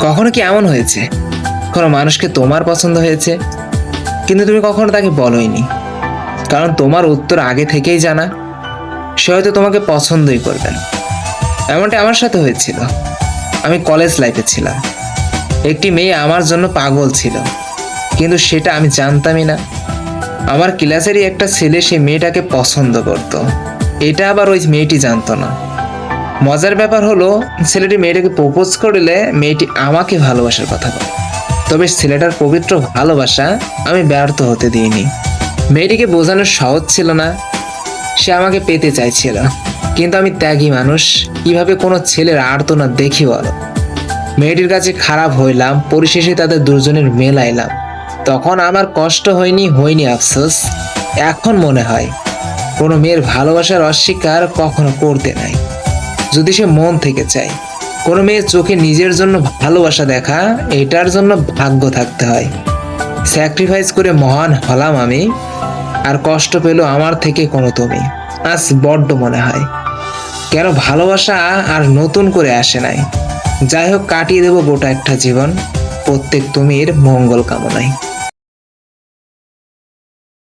কখনো কি এমন হয়েছে কোনো মানুষকে তোমার পছন্দ হয়েছে কিন্তু তুমি কখনো তাকে বলোইনি, কারণ তোমার উত্তর আগে থেকেই জানা সে হয়তো তোমাকে পছন্দই করবে না? এমনটা আমার সাথে হয়েছিল। আমি কলেজ লাইফে ছিলাম, একটি মেয়ে আমার জন্য পাগল ছিল, কিন্তু সেটা আমি জানতামই না। আমার ক্লাসেরই একটা ছেলে সে মেয়েটাকে পছন্দ করত, এটা আবার ওই মেয়েটি জানতো না। মজার ব্যাপার হলো, ছেলেটি মেয়েটাকে প্রপোজ করলে মেয়েটি আমাকে ভালোবাসার কথা বলে, তবে ছেলেটার পবিত্র ভালোবাসা আমি ব্যর্থ হতে দিইনি। মেয়েটিকে বোঝানো সহজ ছিল না, সে আমাকে পেতে চাইছিল, কিন্তু আমি ত্যাগী মানুষ, কিভাবে কোনো ছেলের আর্তনাদ দেখি বলো। মেয়েটির কাছে খারাপ হইলাম, পরিশেষে তাদের দুজনের মেলাইলাম। তখন আমার কষ্ট হয়নি আফসোস। এখন মনে হয় কোনো মেয়ের ভালোবাসার অস্বীকার কখনো করতে নাই, যদি সে মন থেকে চায়। কোনো মেয়ের চোখে নিজের জন্য ভালোবাসা দেখা, এটার জন্য ভাগ্য থাকতে হয়। স্যাক্রিফাইস করে মহান হলাম আমি, আর কষ্ট পেল আমার থেকে কোনো তুমি। আজ বড্ড মনে হয় কেন ভালোবাসা আর নতুন করে আসে নাই। যাই হোক, কাটিয়ে দেবো গোটা একটা জীবন প্রত্যেক তুমির মঙ্গল কামনায়।